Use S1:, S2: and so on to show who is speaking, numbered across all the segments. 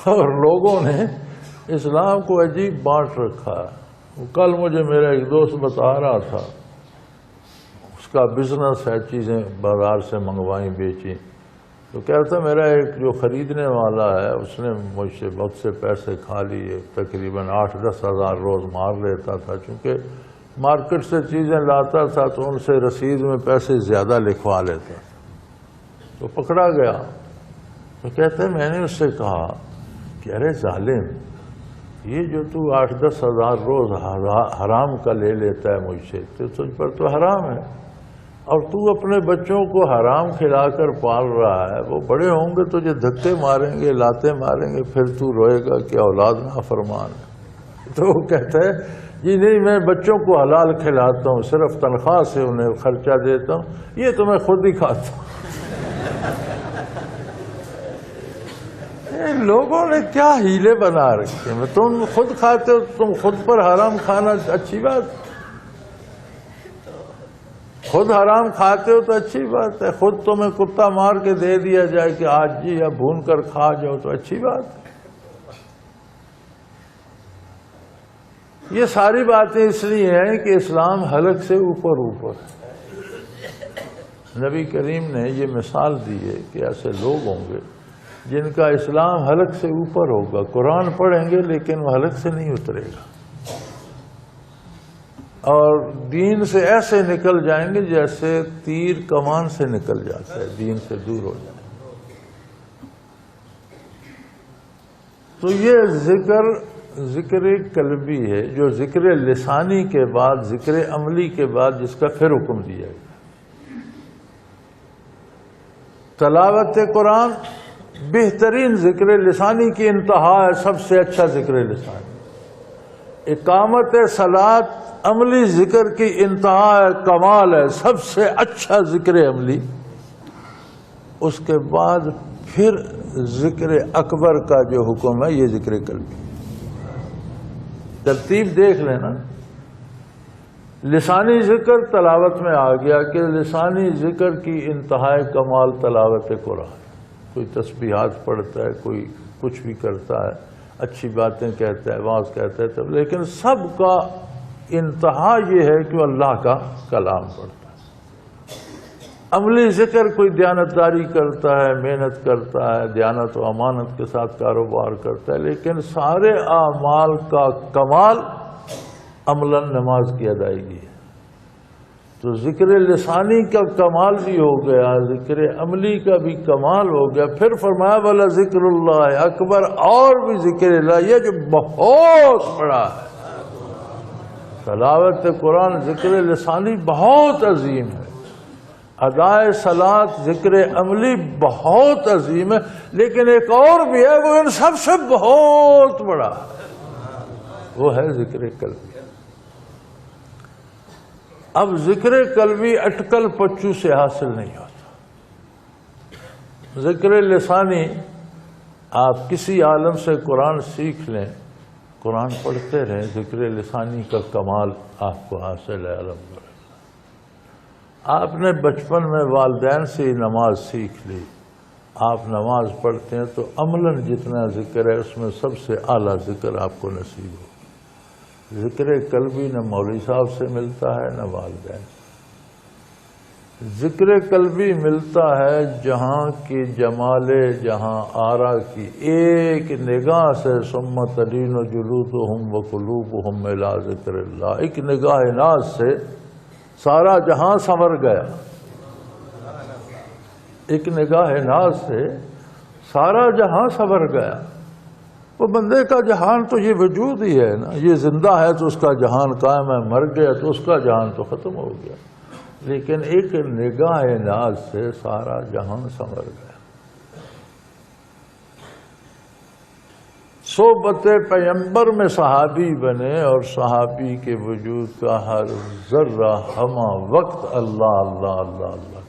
S1: اور لوگوں نے اسلام کو عجیب بانٹ رکھا ہے۔ کل مجھے میرا ایک دوست بتا رہا تھا، اس کا بزنس ہے، چیزیں بازار سے منگوائیں بیچیں، تو کہتا میرا ایک جو خریدنے والا ہے اس نے مجھ سے بہت سے پیسے کھا لیے، تقریباً 8-10 ہزار روز مار لیتا تھا، چونکہ مارکیٹ سے چیزیں لاتا تھا تو ان سے رسید میں پیسے زیادہ لکھوا لیتا تھا، تو پکڑا گیا۔ تو کہتے میں نے اس سے کہا کہ ارے ظالم، یہ جو تو 8-10 ہزار روز حرام کا لے لیتا ہے مجھ سے، تو تجھ پر تو حرام ہے، اور تو اپنے بچوں کو حرام کھلا کر پال رہا ہے، وہ بڑے ہوں گے تجھے دھکے ماریں گے، لاتے ماریں گے، پھر تو روئے گا کہ اولاد نافرمان ہے۔ تو وہ کہتا ہے جی نہیں، میں بچوں کو حلال کھلاتا ہوں، صرف تنخواہ سے انہیں خرچہ دیتا ہوں، یہ تو میں خود ہی کھاتا ہوں۔ لوگوں نے کیا ہیلے بنا رکھے ہیں، تم خود کھاتے ہو، تم خود پر حرام کھانا اچھی بات، خود حرام کھاتے ہو تو اچھی بات ہے، خود تمہیں کتا مار کے دے دیا جائے کہ آج جی یا بھون کر کھا جاؤ تو اچھی بات ہے۔ یہ ساری باتیں اس لیے ہیں کہ اسلام حلق سے اوپر اوپر ہے۔ نبی کریم نے یہ مثال دی ہے کہ ایسے لوگ ہوں گے جن کا اسلام حلق سے اوپر ہوگا، قرآن پڑھیں گے لیکن وہ حلق سے نہیں اترے گا، اور دین سے ایسے نکل جائیں گے جیسے تیر کمان سے نکل جاتا ہے، دین سے دور ہو جائیں گے۔ تو یہ ذکر قلبی ہے جو ذکر لسانی کے بعد، ذکر عملی کے بعد جس کا پھر حکم دیا گیا۔ تلاوت قرآن بہترین ذکر لسانی کی انتہا ہے، سب سے اچھا ذکر لسانی۔ اقامت صلاۃ عملی ذکر کی انتہا ہے، کمال ہے، سب سے اچھا ذکر عملی۔ اس کے بعد پھر ذکر اکبر کا جو حکم ہے یہ ذکر قلبی۔ ترتیب دیکھ لینا، لسانی ذکر تلاوت میں آ گیا کہ لسانی ذکر کی انتہائی کمال تلاوت قرآن۔ کوئی تسبیحات پڑھتا ہے، کوئی کچھ بھی کرتا ہے، اچھی باتیں کہتا ہے، واعظ کہتا ہے، تب لیکن سب کا انتہا یہ ہے کہ وہ اللہ کا کلام پڑھتا ہے۔ عملی ذکر کوئی دیانتداری کرتا ہے، محنت کرتا ہے، دیانت و امانت کے ساتھ کاروبار کرتا ہے، لیکن سارے اعمال کا کمال عملاً نماز کی ادائیگی ہے۔ تو ذکر لسانی کا کمال بھی ہو گیا، ذکر عملی کا بھی کمال ہو گیا۔ پھر فرمایا والا ذکر اللہ اکبر، اور بھی ذکر اللہ یہ جو بہت بڑا ہے۔ تلاوت قرآن ذکر لسانی بہت عظیم ہے، ادائے صلاۃ ذکر عملی بہت عظیم ہے، لیکن ایک اور بھی ہے وہ ان سب سے بہت بڑا ہے، وہ ہے ذکر قلبی۔ اب ذکر قلبی اٹکل پچو سے حاصل نہیں ہوتا۔ ذکر لسانی آپ کسی عالم سے قرآن سیکھ لیں، قرآن پڑھتے رہیں، ذکر لسانی کا کمال آپ کو حاصل ہے الحمدللہ۔ آپ نے بچپن میں والدین سے ہی نماز سیکھ لی، آپ نماز پڑھتے ہیں تو عملاً جتنا ذکر ہے اس میں سب سے اعلیٰ ذکر آپ کو نصیب ہو۔ ذکر قلبی نہ مولوی صاحب سے ملتا ہے نہ والدین۔ ذکر قلبی ملتا ہے جہاں کی جمال جہاں آرا کی ایک نگاہ سے، ثم تلین جلودہم وقلوبہم الی ذکر اللہ، ایک نگاہ ناز سے سارا جہاں سنور گیا، ایک نگاہ ناز سے سارا جہاں سنور گیا۔ وہ بندے کا جہان تو یہ وجود ہی ہے نا، یہ زندہ ہے تو اس کا جہان قائم ہے، مر گیا تو اس کا جہان تو ختم ہو گیا، لیکن ایک نگاہ ناز سے سارا جہان سنور گیا۔ صحبت پیغمبر میں صحابی بنے، اور صحابی کے وجود کا ہر ذرہ ہمہ وقت اللہ اللہ اللہ اللہ۔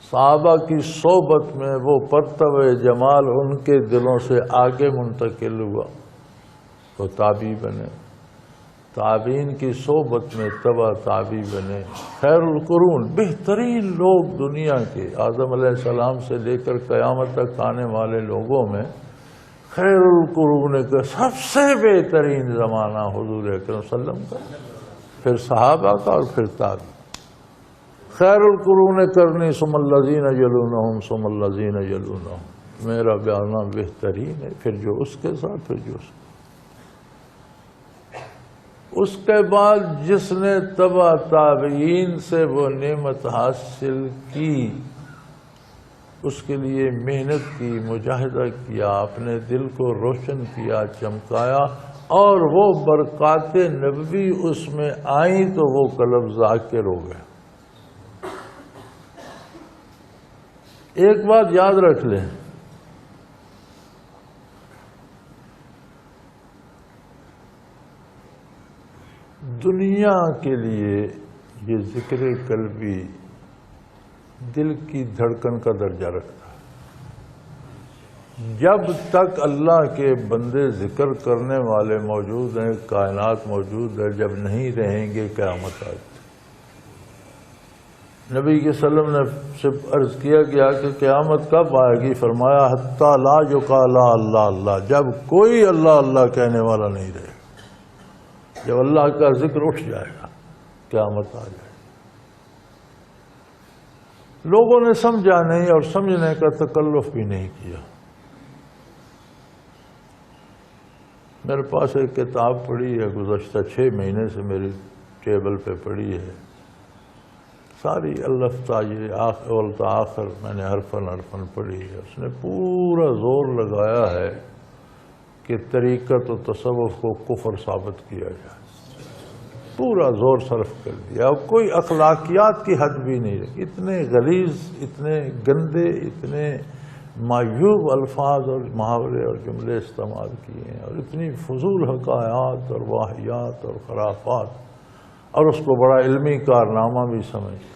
S1: صحابہ کی صحبت میں وہ پرتو جمال ان کے دلوں سے آگے منتقل ہوا، وہ تابعی بنے، تابعین کی صحبت میں تبع تابعی بنے. خیر القرون، بہترین لوگ دنیا کے، آدم علیہ السلام سے لے کر قیامت تک آنے والے لوگوں میں خیر القرون کا سب سے بہترین زمانہ حضور اکرم صلی اللہ علیہ وسلم کا، پھر صحابہ کا اور پھر تابعین. خیر القرون کرنی ثم الذین یلونہم ثم الذین یلونہم، میرا بیانہ بہترین ہے، پھر جو اس کے ساتھ، پھر جو اس کے بعد جس نے تبع تابعین سے وہ نعمت حاصل کی، اس کے لیے محنت کی، مجاہدہ کیا، اپنے دل کو روشن کیا، چمکایا، اور وہ برکات نبوی اس میں آئیں تو وہ قلب ذاکر ہو گئے. ایک بات یاد رکھ لیں، دنیا کے لیے یہ ذکر قلبی دل کی دھڑکن کا درجہ رکھتا ہے. جب تک اللہ کے بندے ذکر کرنے والے موجود ہیں، کائنات موجود ہے، جب نہیں رہیں گے قیامت آئے. نبی کے صلی اللہ علیہ وسلم سے عرض کیا گیا کہ قیامت کب آئے گی؟ فرمایا حتی لا یقال اللہ اللہ، جب کوئی اللہ اللہ کہنے والا نہیں رہے، جب اللہ کا ذکر اٹھ جائے گا قیامت آ جائے. لوگوں نے سمجھا نہیں اور سمجھنے کا تکلف بھی نہیں کیا. میرے پاس ایک کتاب پڑی ہے، گزشتہ 6 مہینے سے میری ٹیبل پہ پڑی ہے، ساری الف تا یہ اول تا آخر میں نے حرفن پڑھی ہے. اس نے پورا زور لگایا ہے کہ طریقت و تصوف کو کفر ثابت کیا جائے، پورا زور صرف کر دیا. اب کوئی اخلاقیات کی حد بھی نہیں رہی. اتنے غلیظ، اتنے گندے، اتنے معیوب الفاظ اور محاورے اور جملے استعمال کیے ہیں، اور اتنی فضول حکایات اور واہیات اور خرافات، اور اس کو بڑا علمی کارنامہ بھی سمجھا.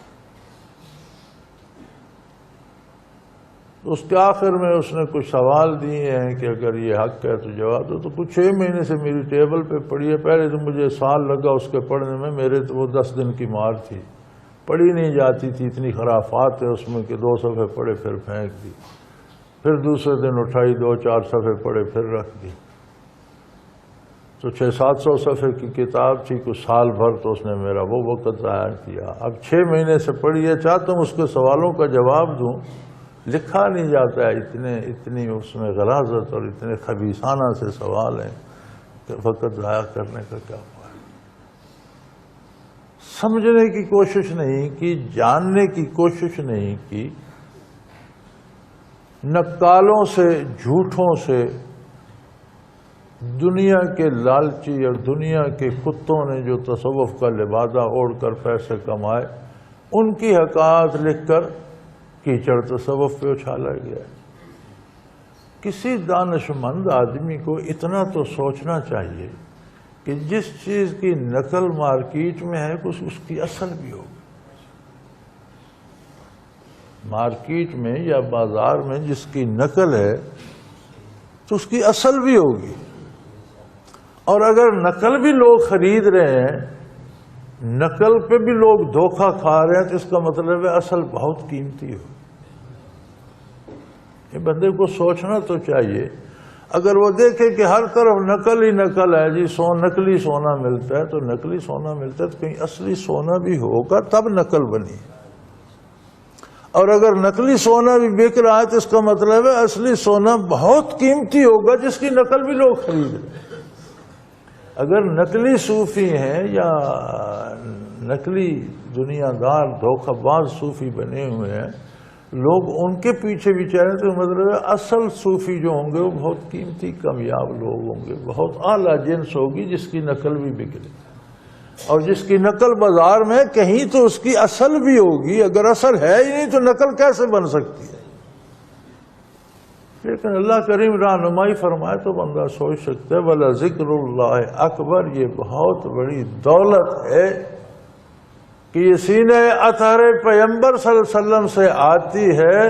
S1: اس کے آخر میں اس نے کچھ سوال دیے ہیں کہ اگر یہ حق ہے تو جواب دو. تو کچھ 6 مہینے سے میری ٹیبل پہ پڑھی ہے. پہلے تو مجھے سال لگا اس کے پڑھنے میں، میرے تو وہ 10 دن کی مار تھی، پڑھی نہیں جاتی تھی، اتنی خرافات ہے اس میں کہ 2 صفحے پڑھے پھر پھینک دی، پھر دوسرے دن اٹھائی 2-4 صفحے پڑھے پھر رکھ دی. تو 600-700 صفحے کی کتاب تھی، کچھ سال بھر تو اس نے میرا وہ وقت ضائع کیا. اب 6 مہینے سے پڑھی ہے، چاہتا ہوں اس کے سوالوں کا جواب دوں، لکھا نہیں جاتا ہے. اتنی اس میں غلاظت اور اتنے خبیثانہ سے سوال ہیں کہ وقت ضائع کرنے کا کیا فائدہ. سمجھنے کی کوشش نہیں کی، جاننے کی کوشش نہیں کی. نقالوں سے، جھوٹوں سے، دنیا کے لالچی اور دنیا کے کتوں نے جو تصوف کا لبادہ اوڑھ کر پیسے کمائے، ان کی حقائق لکھ کر کیچڑ تصوف پہ اچھالا گیا. کسی دانشمند آدمی کو اتنا تو سوچنا چاہیے کہ جس چیز کی نقل مارکیٹ میں ہے کچھ اس کی اصل بھی ہوگی. مارکیٹ میں یا بازار میں جس کی نقل ہے تو اس کی اصل بھی ہوگی. اور اگر نقل بھی لوگ خرید رہے ہیں، نقل پہ بھی لوگ دھوکہ کھا رہے ہیں، تو اس کا مطلب ہے اصل بہت قیمتی ہو. یہ بندے کو سوچنا تو چاہیے. اگر وہ دیکھے کہ ہر طرف نقل ہی نقل ہے، جی نقلی سونا ملتا ہے، تو نقلی سونا ملتا ہے تو کہیں اصلی سونا بھی ہوگا تب نقل بنی. اور اگر نقلی سونا بھی بک رہا ہے تو اس کا مطلب ہے اصلی سونا بہت قیمتی ہوگا جس کی نقل بھی لوگ خرید رہے ہیں. اگر نقلی صوفی ہیں یا نقلی دنیا دار دھوکہ باز صوفی بنے ہوئے ہیں، لوگ ان کے پیچھے بھی چاہیں تو مطلب ہے اصل صوفی جو ہوں گے وہ بہت قیمتی کامیاب لوگ ہوں گے، بہت اعلیٰ جنس ہوگی جس کی نقل بھی بکے. اور جس کی نقل بازار میں کہیں تو اس کی اصل بھی ہوگی. اگر اصل ہے ہی نہیں تو نقل کیسے بن سکتی ہے؟ لیکن اللہ کریم رہنمائی فرمائے تو بندہ سوچ سکتا ہے وَلَا ذِكْرُ اللَّهِ اکبر. یہ بہت بڑی دولت ہے کہ یہ سینہ اطہر پیغمبر صلی اللہ علیہ وسلم سے آتی ہے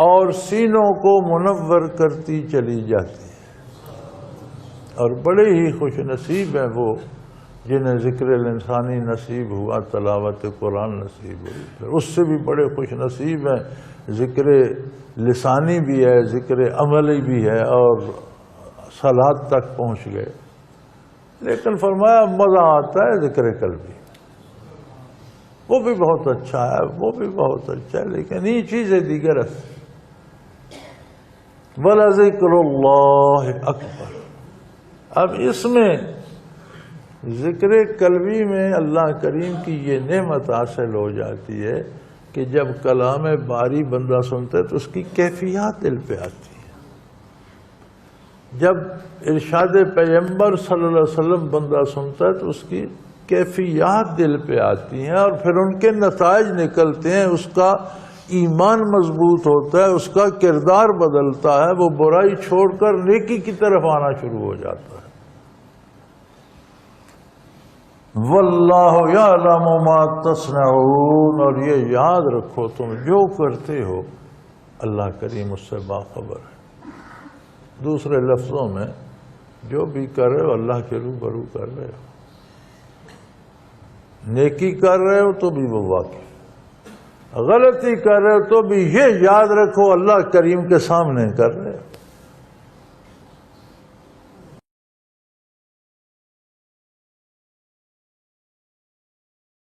S1: اور سینوں کو منور کرتی چلی جاتی ہے. اور بڑے ہی خوش نصیب ہیں وہ جنہیں ذکر الانسانی نصیب ہوا تلاوت قرآن نصیب ہوئی، پھر اس سے بھی بڑے خوش نصیب ہیں ذکر لسانی بھی ہے، ذکر عملی بھی ہے، اور صلات تک پہنچ گئے۔ لیکن فرمایا مزہ آتا ہے ذکر قلبی، وہ بھی بہت اچھا ہے، وہ بھی بہت اچھا ہے، لیکن یہ چیزیں دیگر ہے۔ وَلَذِكْرُ اللَّهِ اکبر۔ اب اس میں ذکر قلبی میں اللہ کریم کی یہ نعمت حاصل ہو جاتی ہے کہ جب کلام باری بندہ سنتا ہے تو اس کی کیفیات دل پہ آتی ہے۔ جب ارشاد پیغمبر صلی اللہ علیہ وسلم بندہ سنتا ہے تو اس کی کیفیات دل پہ آتی ہیں، اور پھر ان کے نتائج نکلتے ہیں، اس کا ایمان مضبوط ہوتا ہے، اس کا کردار بدلتا ہے، وہ برائی چھوڑ کر نیکی کی طرف آنا شروع ہو جاتا ہے۔ واللہ یعلم ما تصنعون، اور یہ یاد رکھو تم جو کرتے ہو اللہ کریم اس سے باخبر ہے۔ دوسرے لفظوں میں جو بھی کر رہے ہو اللہ کے روبرو کر رہے ہو، نیکی کر رہے ہو تو بھی وہ واقف، غلطی کر رہے ہو تو بھی یہ یاد رکھو اللہ کریم کے سامنے کر رہے ہو۔